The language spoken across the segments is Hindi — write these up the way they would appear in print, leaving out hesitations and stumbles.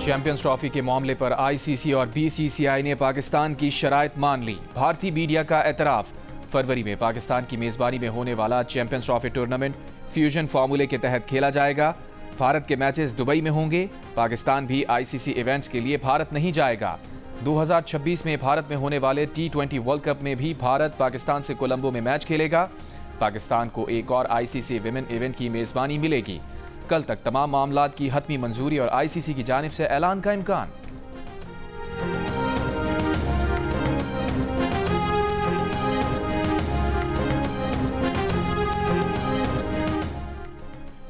चैंपियंस ट्रॉफी के मामले पर आईसीसी और बीसीसीआई ने पाकिस्तान की शराइत मान ली। भारतीय मीडिया का एतराफ। फरवरी में पाकिस्तान की मेजबानी में होने वाला चैंपियंस ट्रॉफी टूर्नामेंट फ्यूजन फार्मूले के तहत खेला जाएगा। भारत के मैचेस दुबई में होंगे। पाकिस्तान भी आईसीसी इवेंट्स के लिए भारत नहीं जाएगा। 2026 में भारत में होने वाले T20 वर्ल्ड कप में भी भारत पाकिस्तान से कोलंबो में मैच खेलेगा। पाकिस्तान को एक और आईसीसी विमेन इवेंट की मेजबानी मिलेगी। कल तक तमाम मामलात की हतमी मंजूरी और आईसीसी की जानिब से ऐलान का इम्कान।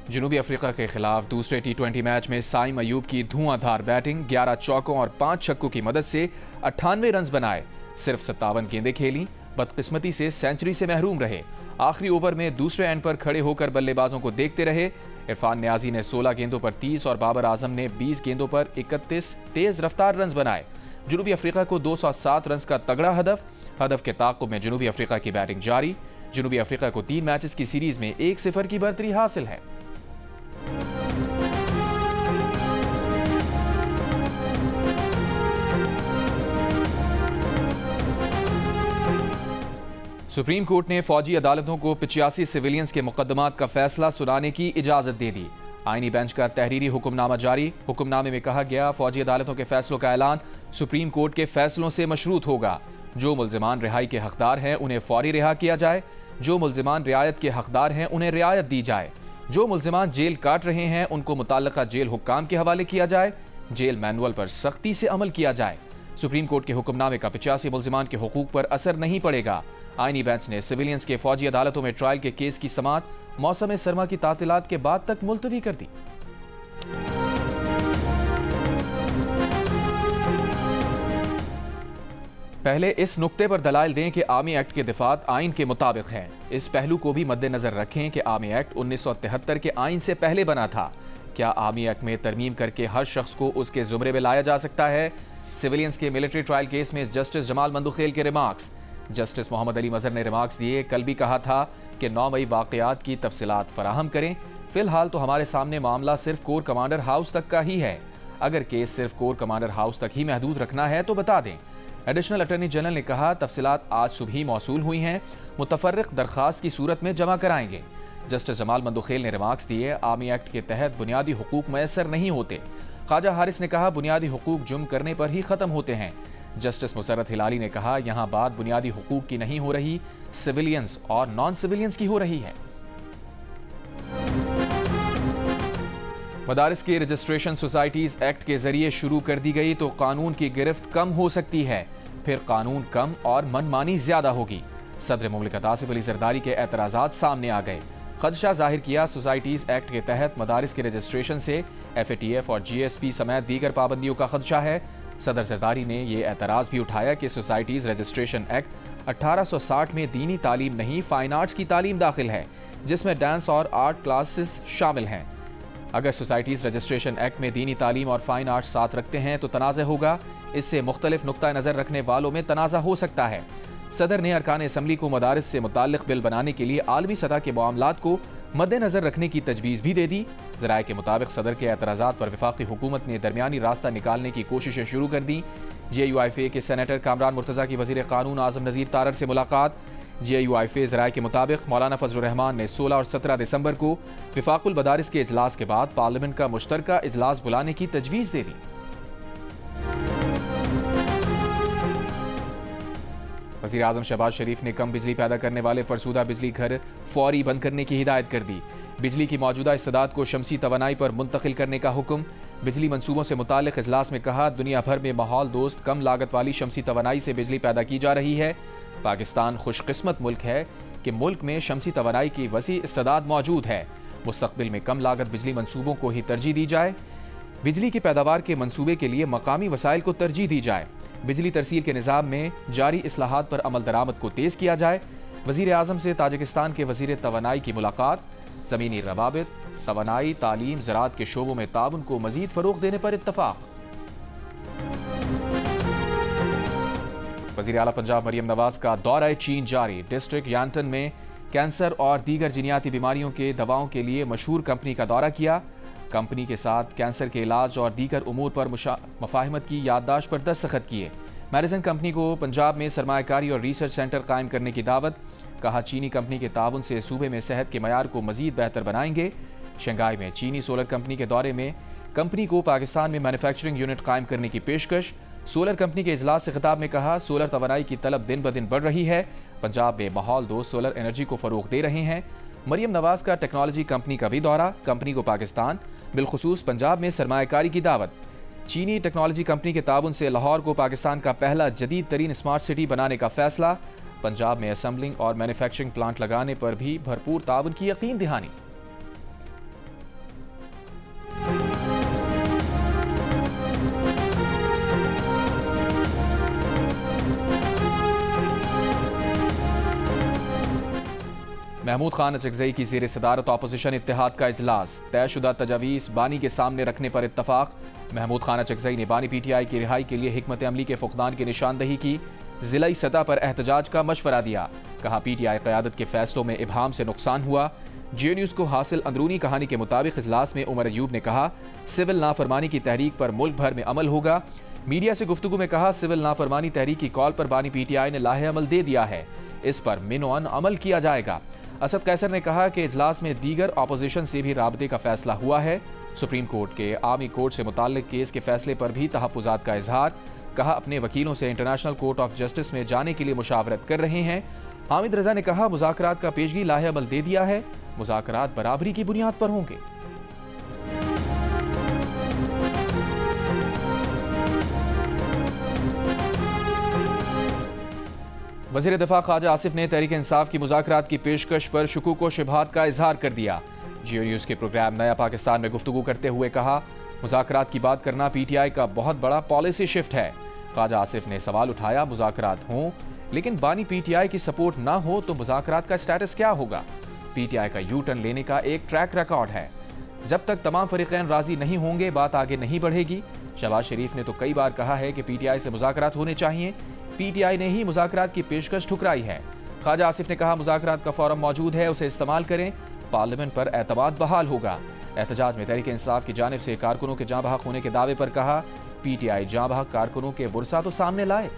जनूबी अफ्रीका के खिलाफ दूसरे T20 मैच में साइम अयूब की धुआंधार बैटिंग, 11 चौकों और 5 छक्कों की मदद से 98 रन बनाए। सिर्फ 57 गेंदें खेली। बदकिस्मती से सेंचुरी से महरूम रहे। आखिरी ओवर में दूसरे एंड पर खड़े होकर बल्लेबाजों को देखते रहे। इरफान न्याजी ने 16 गेंदों पर 30 और बाबर आजम ने 20 गेंदों पर 31 तेज रफ्तार रन बनाए। जनूबी अफ्रीका को 207 रन का तगड़ा हदफ के ताक़ुब में जनूबी अफ्रीका की बैटिंग जारी। जनूबी अफ्रीका को 3 मैचेस की सीरीज में 1-0 की बढ़तरी हासिल है। सुप्रीम कोर्ट ने फौजी अदालतों को 85 सिविलियंस के मुकदमात का फैसला सुनाने की इजाजत दे दी। आईनी बेंच का तहरीरी हुक्मनामा जारी। हुक्मनामे में कहा गया, फौजी अदालतों के फैसलों का ऐलान सुप्रीम कोर्ट के फैसलों से मशरूत होगा। जो मुल्जिमान रिहाई के हकदार हैं उन्हें फौरी रिहा किया जाए। जो मुल्जिमान रियायत के हकदार हैं उन्हें रियायत दी जाए। जो मुल्जिमान जेल काट रहे हैं उनको मुताल्लिका जेल हुक्काम के हवाले किया जाए। जेल मैनुअल पर सख्ती से अमल किया जाए। सुप्रीम कोर्ट के हुक्मनामे का 85 मुल्जिमान के हुकूक पर असर नहीं पड़ेगा। आईनी बेंच ने सिविलियंस के फौजी अदालतों में ट्रायल के केस की समाअत मौसम सरमा की तातीलात के बाद तक मुलतवी कर दी। पहले इस नुक्ते पर दलाइल दें कि आर्मी एक्ट के दिफात आइन के मुताबिक है। इस पहलू को भी मद्देनजर रखें कि आर्मी एक्ट 1973 के आइन से पहले बना था। क्या आर्मी एक्ट में तरमीम करके हर शख्स को उसके जुमरे में लाया जा सकता है? सिविलियंस के मिलिट्री ट्रायल केस में जस्टिस जमाल मंदुखेल के रिमार्क्स। जस्टिस मोहम्मद अली मजहर ने रिमार्क्स दिए, कल भी कहा था कि 9 मई वाकयात की तफसीलात फराहम करें। फिलहाल तो हमारे सामने मामला सिर्फ कोर कमांडर हाउस तक का ही है। अगर केस सिर्फ कोर कमांडर हाउस तक ही महदूद रखना है तो बता दें। एडिशनल अटॉर्नी जनरल ने कहा, तफसीलात आज सुबह ही मौसूल हुई हैं, मुतफर्रिक दरख्वास्त की सूरत में जमा कराएंगे। जस्टिस जमाल मंदुखेल ने रिमार्क्स दिए, आर्मी एक्ट के तहत बुनियादी हुकूक मैसर नहीं होते। ख्वाजा हारिस ने कहा, बुनियादी हुकूक जुर्म करने पर ही खत्म होते हैं। जस्टिस मुसर्रत हिलाली ने कहा, यहां बात बुनियादी हुकूक की नहीं हो रही, सिविलियंस और नॉन सिविलियंस की हो रही है। मदारिस की रजिस्ट्रेशन सोसाइटीज एक्ट के जरिए शुरू कर दी गई तो कानून की गिरफ्त कम हो सकती है। फिर कानून कम और मनमानी ज्यादा होगी। सदर मुमलिकत आसिफ अली जरदारी के एतराजात सामने आ गए। खदशा जाहिर किया, सोसाइटीज एक्ट के तहत मदारिस के रजिस्ट्रेशन से FATF और GSP समेत दीगर पाबंदियों का खदशा है। सदर जरदारी ने यह एतराज़ भी उठाया कि सोसाइटीज रजिस्ट्रेशन एक्ट 1860 में दीनी तालीम नहीं, फाइन आर्ट्स की तालीम दाखिल है, जिसमें डांस और आर्ट क्लासेस शामिल हैं। अगर सोसाइटीज रजिस्ट्रेशन एक्ट में दीनी तालीम और फाइन आर्ट्स साथ रखते हैं तो तनाज़ा होगा। इससे मुख्तलिफ नुक्ता नज़र रखने वालों में तनाज़ा हो सकता है। सदर ने अरकान असम्बली को मदारिस से मुताल्लिक़ बिल बनाने के लिए आलमी सतह के मामलात को मद्देनजर रखने की तजवीज़ भी दे दी। ज़राए के मुताबिक सदर के एतराज़ात पर वफाकी हुकूमत ने दरमियानी रास्ता निकालने की कोशिशें शुरू कर दी। JUIFA के सेनेटर कामरान मुर्तज़ा की वज़ीर क़ानून आज़म नज़ीर तारर से मुलाकात। JUIFA ज़राए के मुताबिक मौलाना फजलुर रहमान ने 16 और 17 दिसंबर को वफाकुल मदारिस के इजलास के बाद पार्लियामेंट का मुश्तरका इजलास बुलाने की तजवीज़ दे दी। वज़ीर आज़म शहबाज शरीफ ने कम बिजली पैदा करने वाले फरसूदा बिजली घर फौरी बंद करने की हिदायत कर दी। बिजली की मौजूदा इस्तेदाद को शमसी तवानाई पर मुंतकिल करने का हुक्म। बिजली मंसूबों से मुताल्लिक़ इजलास में कहा, दुनिया भर में माहौल दोस्त कम लागत वाली शमसी तवानाई से बिजली पैदा की जा रही है। पाकिस्तान खुशकिस्मत मुल्क है कि मुल्क में शमसी तवानाई की वसी इस्तेदाद मौजूद है। मुस्तक़बिल में कम लागत बिजली मंसूबों को ही तरजीह दी जाए। बिजली की पैदावार के मंसूबे के लिए मकामी वसाइल को तरजीह दी जाए। बिजली तरसील के निज़ाम में जारी इस्लाहात पर अमल दरामद को तेज़ किया जाए। वज़ीर आज़म से ताजिकिस्तान के वज़ीर तवानाई की मुलाकात। ज़मीनी रवाबित, तवानाई, तालीम, ज़राअत के शोबों में ताउन को मज़ीद फ़रोग़ देने पर इत्तफ़ाक़। वज़ीर आला पंजाब मरियम नवाज का दौरा चीन जारी। डिस्ट्रिक्ट यांटन में कैंसर और दीगर जीनियाती बीमारियों के दवाओं के लिए मशहूर कंपनी का दौरा किया। कंपनी के साथ कैंसर के इलाज और दीगर उमूर पर मफाहिमत की याददाश्त पर दस्तखत किए। मैडिसन कंपनी को पंजाब में सरमायाकारी और रिसर्च सेंटर कायम करने की दावत। कहा, चीनी कंपनी के ताउन से सूबे में सेहत के मयार को मजीद बेहतर बनाएंगे। शंघाई में चीनी सोलर कंपनी के दौरे में कंपनी को पाकिस्तान में मैन्युफैक्चरिंग यूनिट कायम करने की पेशकश। सोलर कंपनी के इजलास से खिताब में कहा, सोलर तवानाई की तलब दिन ब दिन बढ़ रही है। पंजाब में माहौल दोस्त सोलर एनर्जी को फरोग दे रहे हैं। मरियम नवाज का टेक्नोलॉजी कंपनी का भी दौरा। कंपनी को पाकिस्तान बिलखुसूस पंजाब में सरमायाकारी की दावत। चीनी टेक्नोलॉजी कंपनी के ताउन से लाहौर को पाकिस्तान का पहला जदीद तरीन स्मार्ट सिटी बनाने का फैसला। पंजाब में असेंबलिंग और मैन्युफैक्चरिंग प्लांट लगाने पर भी भरपूर ताउन की यकीन दहानी। महमूद खान अचकजई की ज़ेर सदारत अपोजिशन इत्तेहाद का इजलास। तयशुदा तजावीज़ बानी के सामने रखने पर इत्तफाक। महमूद खान अचकजई ने बानी PTI की रिहाई के लिए हिकमत अमली के फुकदान की निशानदही की। ज़िलाई सतह पर एहतजाज का मशवरा दिया। कहा, PTI क़यादत के फैसलों में इबहाम से नुकसान हुआ। जियो न्यूज़ को हासिल अंदरूनी कहानी के मुताबिक इजलास में उमर अयूब ने कहा, सिविल नाफरमानी की तहरीक पर मुल्क भर में अमल होगा। मीडिया से गुफ्तगू में कहा, सिविल नाफरमानी तहरीक की कॉल पर बानी PTI ने लाहे अमल दे दिया है। इस पर मिनोअन अमल किया जाएगा। असद कैसर ने कहा कि इजलास में दीगर अपोजिशन से भी राबते का फैसला हुआ है। सुप्रीम कोर्ट के आर्मी कोर्ट से मुताल्लिक केस के फैसले पर भी तहफ़्फ़ुज़ात का इजहार। कहा, अपने वकीलों से इंटरनेशनल कोर्ट ऑफ जस्टिस में जाने के लिए मुशावरत कर रहे हैं। हामिद रजा ने कहा, मुज़ाकरात का पेशगी लाहे अमल दे दिया है। मुज़ाकरात बराबरी की बुनियाद पर होंगे। वज़ीर दिफा ख्वाजा आसिफ ने तहरीक इंसाफ की मुज़ाकरात की पेशकश पर शुकूक व शुबहात का इजहार कर दिया। जियो न्यूज़ के प्रोग्राम नया पाकिस्तान में गुफ्तगू करते हुए कहा, मुज़ाकरात की बात करना PTI का बहुत बड़ा पॉलिसी शिफ्ट है। ख्वाजा आसिफ ने सवाल उठाया, मुज़ाकरात हों लेकिन बानी PTI की सपोर्ट ना हो तो मुज़ाकरात का स्टेटस क्या होगा। PTI का यू टर्न लेने का एक ट्रैक रिकॉर्ड है। जब तक तमाम फरीक़ैन राज़ी नहीं होंगे बात आगे नहीं बढ़ेगी। शहबाज शरीफ ने तो कई बार कहा है कि PTI से मुज़ाकरात होने चाहिए। PTI ने ही मुज़ाकरात की पेशकश ठुकराई है। ख्वाजा आसिफ ने कहा, मुज़ाकरात का फोरम मौजूद है, उसे इस्तेमाल करें। पार्लियामेंट पर एतमाद बहाल होगा। एहतजाज में तहरीक इंसाफ की जानिब से कारकुनों के जाँ बहक होने के दावे पर कहा, PTI जाँ बहक कारकुनों के बुरसा तो सामने लाए।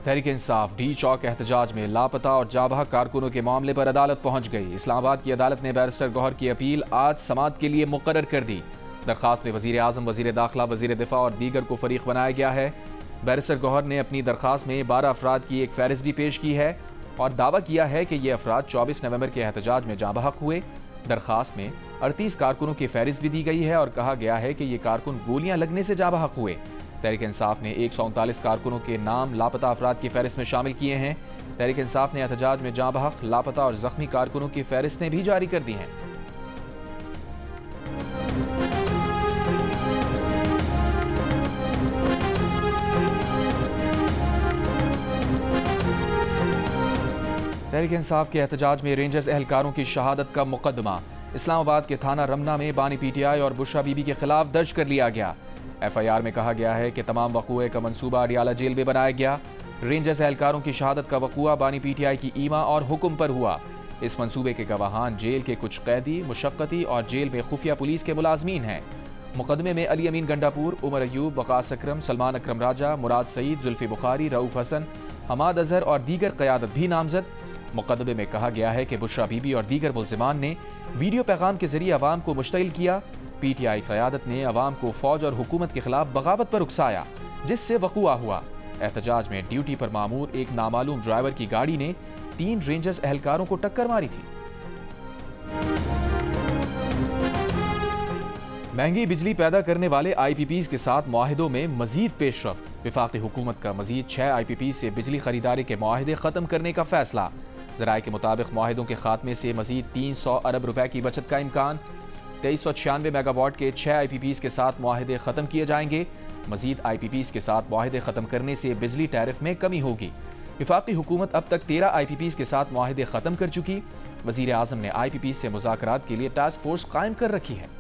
तहरीक इंसाफ डी चौक एहतजाज में लापता और जाबहक कारकुनों के मामले पर अदालत पहुंच गई। इस्लामाबाद की अदालत ने बैरिस्टर गौहर की अपील आज समाअत के लिए मुकर्रर कर दी। दरखास्त में वज़ीर आज़म, वज़ीर दाखिला, वज़ीर दिफा और दीगर को फरीक बनाया गया है। बैरिस्टर गौहर ने अपनी दरखास्त में 12 अफराद की एक फहरिस्त भी पेश की है और दावा किया है कि ये अफराद 24 नवंबर के एहतजाज में जाँ बहक हुए। दरखास्त में 38 कारकुनों की फहरिस्त भी दी गई है और कहा गया है कि ये कारकुन गोलियां लगने से जाँ बहक हुए। तहरीक इंसाफ ने 139 कारकुनों के नाम लापता अफराद की फहरिस्त में शामिल किए हैं। तहरीक इंसाफ ने एहतजाज में जाँ बहक, लापता और जख्मी कारकुनों की फहरिस्तें भी जारी कर दी हैं। तहरीक इंसाफ के एहतजाज में रेंजर्स एहलकारों की शहादत का मुकदमा। इस्लामाबाद के थाना रमना में बानी PTI और बुशरा बीबी के खिलाफ दर्ज कर लिया गया। FIR में कहा गया है कि तमाम वक़ूए का मंसूबा अडियाला जेल में बनाया गया। रेंजर्स एहलकारों की शहादत का वक़ूआ बानी PTI की ईमा और हुक्म पर हुआ। इस मंसूबे के गवाहान जेल के कुछ कैदी, मुशक्कती और जेल में खुफिया पुलिस के मुलाजमीन हैं। मुकदमे में अली अमीन गंडापुर, उमर अयूब, वकास अकरम, सलमान अकरम राजा, मुराद सईद, जुल्फी बुखारी, रऊफ हसन, हमाद अजहर और दीगर क़यादत भी नामजद। मुकदमे में कहा गया है कि बुशरा बीबी और दीगर मुल्ज़िमान ने वीडियो पैगाम के जरिए अवाम को मुश्तइल किया। PTI क़यादत ने अवाम को फौज और हुकूमत के खिलाफ बगावत पर उकसाया, जिससे वक़ूआ हुआ। एहतजाज में ड्यूटी पर मामूर एक नामालूम ड्राइवर की गाड़ी ने 3 रेंजर्स एहलकारों को टक्कर मारी थी। महंगी बिजली पैदा करने वाले IPPs के साथ मुआहिदों में मजीद पेशरफ्त। वफाकी हुकूमत का मजीद 6 IPP से बिजली खरीदारी के मुआहिदे ख़त्म करने का फैसला। ज़राए के मुताबिक मुआहिदों के खात्मे से मजीद 300 अरब रुपए की बचत का इम्कान। 2396 मेगावाट के 6 IPPs के साथ मुआहिदे ख़त्म किए जाएंगे। मजीद IPPs के साथ मुआहिदे ख़त्म करने से बिजली टैरिफ में कमी होगी। वफाकी हुकूमत अब तक 13 IPPs के साथ मुआहिदे ख़त्म कर चुकी। वज़ीर आज़म ने IPPs से मुज़ाकरात के लिए टास्क फोर्स कायम कर रखी है।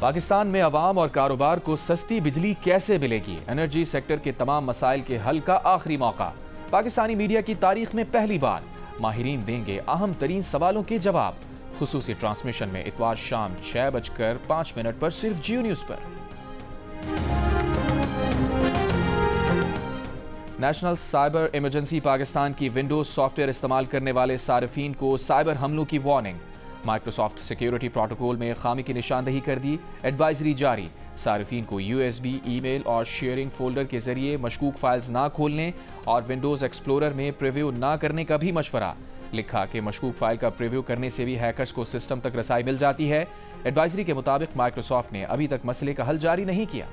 पाकिस्तान में अवाम और कारोबार को सस्ती बिजली कैसे मिलेगी? एनर्जी सेक्टर के तमाम मसाइल के हल का आखिरी मौका। पाकिस्तानी मीडिया की तारीख में पहली बार माहिरीन देंगे अहम तरीन सवालों के जवाब। खुसूसी ट्रांसमिशन में इतवार शाम 6:05 पर सिर्फ जियो न्यूज पर। नेशनल साइबर इमरजेंसी पाकिस्तान की विंडोज सॉफ्टवेयर इस्तेमाल करने वाले सार्फिन को साइबर हमलों की वार्निंग। माइक्रोसॉफ्ट सिक्योरिटी प्रोटोकॉल में खामी की निशानदेही कर दी, एडवाइजरी जारी। सार्फिन को USB, ईमेल और शेयरिंग फोल्डर के जरिए मशकूक फाइल्स ना खोलने और विंडोज एक्सप्लोरर में प्रीव्यू ना करने का भी मशवरा। लिखा कि मशकूक फाइल का प्रीव्यू करने से भी हैकर्स को सिस्टम तक रसाई मिल जाती है। एडवाइजरी के मुताबिक माइक्रोसॉफ्ट ने अभी तक मसले का हल जारी नहीं किया।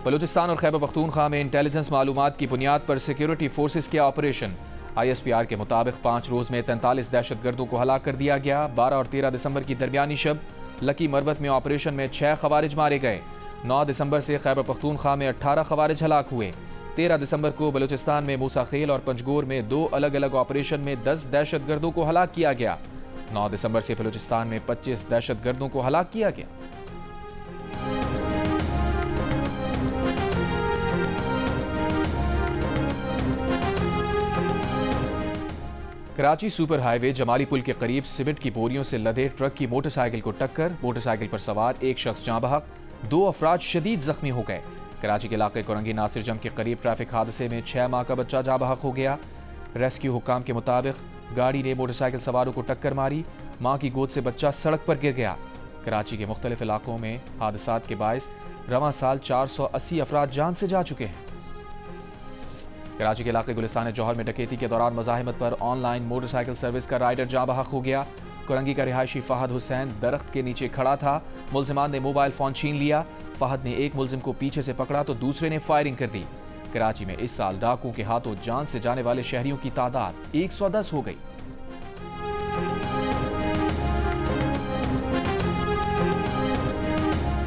बलूचिस्तान और खैबर पख्तूनख्वा में इंटेलिजेंस मालूमात की बुनियाद पर सिक्योरिटी फोर्सेस के ऑपरेशन। ISPR के मुताबिक 5 रोज में 43 दहशतगर्दों को हलाक कर दिया गया। 12 और 13 दिसंबर की दरमियानी शब लकी मरवत में ऑपरेशन में 6 खवारिज मारे गए। 9 दिसंबर से खैबर पख्तूनख्वा में 18 खवारिज हलाक हुए। 13 दिसंबर को बलूचिस्तान में मूसा खेल और पंजगोर में 2 अलग अलग ऑपरेशन में 10 दहशतगर्दों को हलाक किया गया। 9 दिसंबर से बलूचिस्तान में 25 दहशतगर्दों को हलाक किया गया। कराची सुपर हाईवे जमाली पुल के करीब सीमेंट की बोरियों से लदे ट्रक की मोटरसाइकिल को टक्कर। मोटरसाइकिल पर सवार एक शख्स जाँ बहक, 2 अफराद शदीद जख्मी हो गए। कराची के इलाके कोरंगी नासिर जंग के करीब ट्रैफिक हादसे में 6 माह का बच्चा जाँ बहक हो गया। रेस्क्यू हुक्काम के मुताबिक गाड़ी ने मोटरसाइकिल सवारों को टक्कर मारी। माँ की गोद से बच्चा सड़क पर गिर गया। कराची के मुख्तलिफ इलाकों में हादसात के बायस रवां साल 480 अफराद जान से जा चुके हैं। कराची के इलाके गुलिस्तान जौहर में डकैती के दौरान मज़ाहिमत पर ऑनलाइन मोटरसाइकिल सर्विस का राइडर जाँ बहक हो गया। कोरंगी का रिहायशी फहद हुसैन दरख्त के नीचे खड़ा था। मुल्जिमान ने मोबाइल फ़ोन छीन लिया। फहद ने एक मुल्जिम को पीछे से पकड़ा तो दूसरे ने फायरिंग कर दी। कराची में इस साल डाकुओं के हाथों जान से जाने वाले शहरियों की तादाद 110 हो गई।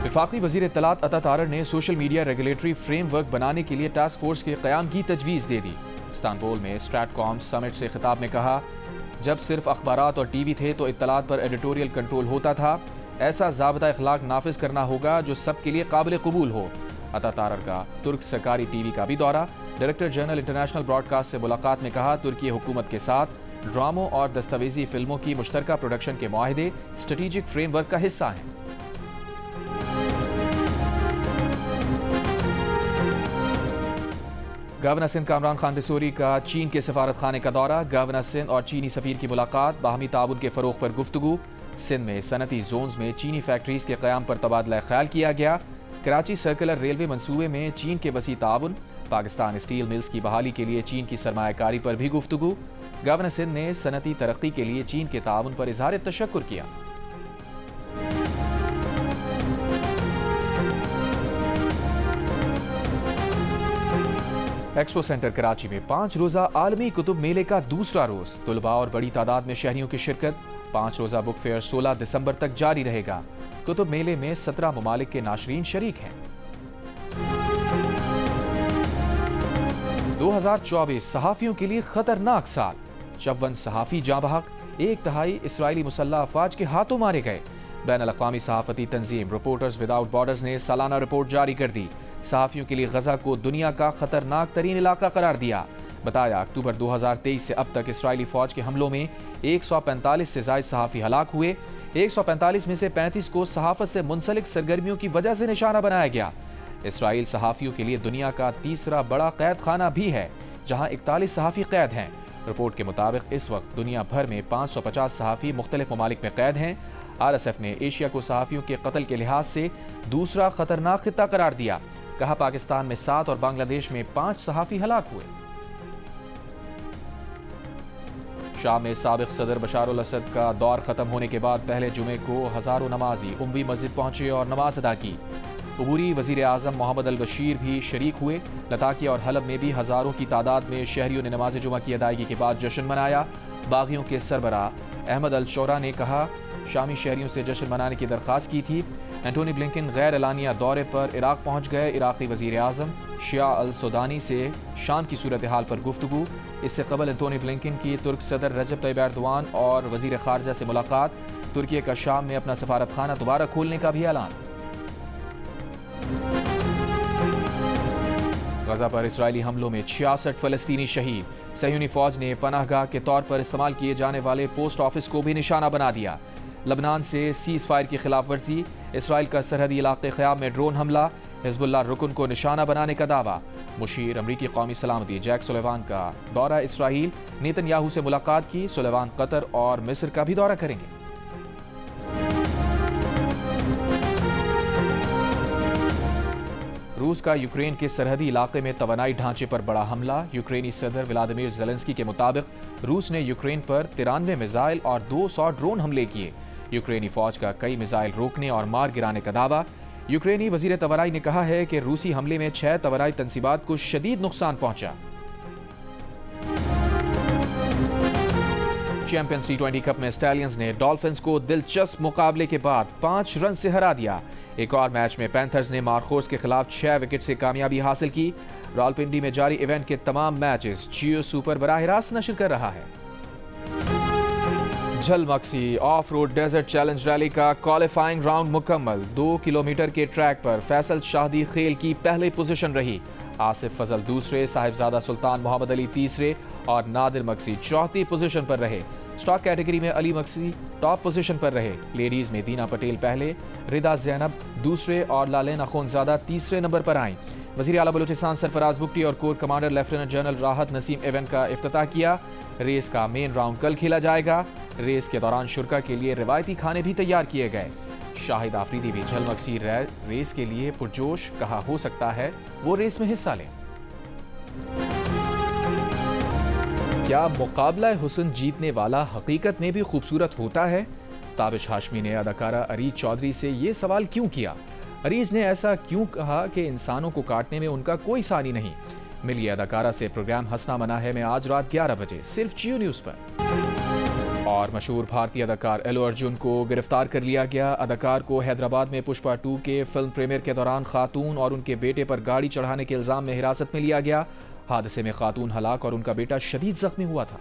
वफाकी वज़ीर इत्तलात अता तारर ने सोशल मीडिया रेगुलेटरी फ्रेमवर्क बनाने के लिए टास्क फोर्स के क़याम की तजवीज़ दे दी। इस्तांबुल में स्ट्रैटकॉम समिट से खिताब में कहा, जब सिर्फ अखबारात और TV थे तो इत्तलात पर एडिटोरियल कंट्रोल होता था। ऐसा ज़ाब्ता इखलाक नाफिज करना होगा जो सबके लिए काबिल कबूल हो। अता तारर का तुर्क सरकारी TV का भी दौरा। डायरेक्टर जनरल इंटरनेशनल ब्रॉडकास्ट से मुलाकात में कहा, तुर्की हुकूमत के साथ ड्रामों और दस्तावेजी फिल्मों की मुश्तरका प्रोडक्शन के मुआहदे स्ट्रेटेजिक फ्रेमवर्क का हिस्सा हैं। गवर्नर सिंध कामरान खान दिसूरी का चीन के सफारत खाने का दौरा। गवर्नर सिंध और चीनी सफीर की मुलाकात। बाहमी ताउन के फरोग पर गुफ्तगू। सिंध में सनती जोन्स में चीनी फैक्ट्रीज के क़याम पर तबादला ख्याल किया गया। कराची सर्कुलर रेलवे मंसूबे में चीन के वसी ताउन। पाकिस्तान स्टील मिल्स की बहाली के लिए चीन की सरमायाकारी पर भी गुफ्तगू। गवर्नर सिंध ने सनती तरक्की के लिए चीन के ताउन पर इजहार तशक्कुर किया। एक्सपो सेंटर कराची में 5 रोजा आलमी कुतुब मेले का दूसरा रोज। तुलबा और बड़ी तादाद में शहरियों की शिरकत। 5 रोजा बुक फेयर 16 दिसंबर तक जारी रहेगा। कुतुब मेले में 17 ममालिक के नाशरीन शरीक हैं। 2024 सहाफियों के लिए खतरनाक साल। 54 सहाफी जाँ बहक, 1/3 इसराइली मुसल्लह अफवाज के हाथों मारे गए। बैनुल-अक़वामी सहाफ़ती तंजीम रिपोर्टर्स विदाउट बॉर्डर्स ने सालाना रिपोर्ट जारी कर दी। सहाफ़ियों के लिए गजा को दुनिया का खतरनाक तरीन इलाका करार दिया। बताया, अक्टूबर 2023 से अब तक इसराइली फौज के हमलों में 145 से ज़ायद सहाफ़ी हलाक हुए। 145 में से 35 को सहाफ़त से मुंसलिक सरगर्मियों की वजह से निशाना बनाया गया। इसराइल सहाफ़ियों के लिए दुनिया का तीसरा बड़ा कैद खाना भी है, जहाँ 41 सहाफ़ी कैद हैं। रिपोर्ट के मुताबिक इस वक्त दुनिया भर में 550 सहाफ़ी मुख्तलिफ ममालिक में कैद हैं। RSF ने एशिया को सहाफ़ियों के कत्ल के लिहाज से दूसरा खतरनाक खित्ता करार दिया। कहा, पाकिस्तान में 7 और बांग्लादेश में 5 सहाफ़ी हलाक हुए। शाम में साबिक सदर बशार अल असद का दौर खत्म होने के बाद पहले जुमे को हजारों नमाजी उमवी मस्जिद पहुंचे और नमाज अदा की। अबूरी वज़ीर आज़म मोहम्मद अल बशीर भी शरीक हुए। लताकिया और हलब में भी हजारों की तादाद में शहरियों ने नमाज जुमा की अदायगी के बाद जश्न मनाया। बागियों के सरबराह अहमद अल शौरा ने कहा, शामी शहरियों से जश्न मनाने की दरख्वास्त की थी। एंटोनी ब्लिंकन गैर एलानिया दौरे पर इराक पहुंच गए। इराक़ी वज़ीर आज़म शिया अल सुदानी से शाम की सूरत हाल पर गुफ्तगू। इससे कबल एंटोनी ब्लिंकन की तुर्क सदर रजब तैयब एर्दोआन और वजीर खारजा से मुलाकात। तुर्की का शाम में अपना सफारत खाना दोबारा खोलने का भी ऐलान। गजा पर इसराइली हमलों में 66 फलस्तीनी शहीद। सहयूनी फौज ने पनाहगाह के तौर पर इस्तेमाल किए जाने वाले पोस्ट ऑफिस को भी निशाना बना दिया। लबनान से सीज फायर की खिलाफ वर्जी। इसराइल का सरहदी इलाके ख़याम में ड्रोन हमला। हिजबुल्लाह रुकन को निशाना बनाने का दावा। मुशीर अमरीकी कौमी सलामती जैक सुलेवान का दौरा इसराइल। नेतन्याहू से मुलाकात की। सुलेवान कतर और मिस्र का भी दौरा करेंगे। रूस का यूक्रेन के सरहदी इलाके में तवानाई ढांचे पर बड़ा हमला। यूक्रेनी सदर व्लादिमीर ज़ेलेंस्की के मुताबिक रूस ने यूक्रेन पर 93 मिसाइल और 200 ड्रोन हमले किए। यूक्रेनी फौज का कई मिसाइल रोकने और मार गिराने का दावा। यूक्रेनी वजीर तवानाई ने कहा है कि रूसी हमले में 6 तवानाई तंसीबात को शदीद नुकसान पहुंचा। चैंपियंस टी20 कप में स्टैलियंस ने डॉल्फिन्स को दिलचस्प मुकाबले के बाद 5 रन से हरा दिया। एक और मैच में पैंथर्स ने मार्कोस के खिलाफ 6 विकेट से कामयाबी हासिल की। रावलपिंडी में जारी इवेंट के तमाम मैचेस जियो सुपर बराह रास्त नशर कर रहा है। झलमक्सी off road desert challenge rally का क्वालिफाइंग राउंड मुकम्मल। 2 किलोमीटर के ट्रैक पर फैसल शाहदी खेल की पहली पोजीशन रही। आसिफ फजल दूसरे, साहिबजादा सुल्तान मोहम्मद अली तीसरे और नादिर मक्सी चौथी पोजीशन पर रहे। स्टॉक कैटेगरी में अली मक्सी टॉप पोजीशन पर रहे। लेडीज में दीना पटेल पहले, रिदा जैनब दूसरे और लालेन अखुंजादा तीसरे नंबर पर आईं। वजीर आला बलूचिस्तान सरफराज बुगटी और कोर कमांडर लेफ्टिनेंट जनरल राहत नसीम इवेंट का इफ्तिताह किया। रेस का मेन राउंड कल खेला जाएगा। रेस के दौरान शुरा के लिए रिवायती खाने भी तैयार किए गए। शाहिद आफरीदी भी झलमक्सी रेस के लिए पुरजोश, कहा हो सकता है वो रेस में हिस्सा लें। क्या मुकाबला हुस्न जीतने वाला हकीकत में भी खूबसूरत होता है? ताबिश हाशमी ने अदाकारा अरीज चौधरी से ये सवाल क्यों किया? अरीज ने ऐसा क्यों कहा कि इंसानों को काटने में उनका कोई सानी नहीं? मिलिए अदाकारा से। प्रोग्राम हंसना मना है में आज रात 11 बजे सिर्फ जियो न्यूज़ पर। और मशहूर भारतीय अदाकार अल्लू अर्जुन को गिरफ्तार कर लिया गया। अदाकार को हैदराबाद में पुष्पा 2 के फिल्म प्रीमियर के दौरान खातून और उनके बेटे पर गाड़ी चढ़ाने के इल्जाम में हिरासत में लिया गया। हादसे में खातून हलाक और उनका बेटा शदीद जख्मी हुआ था।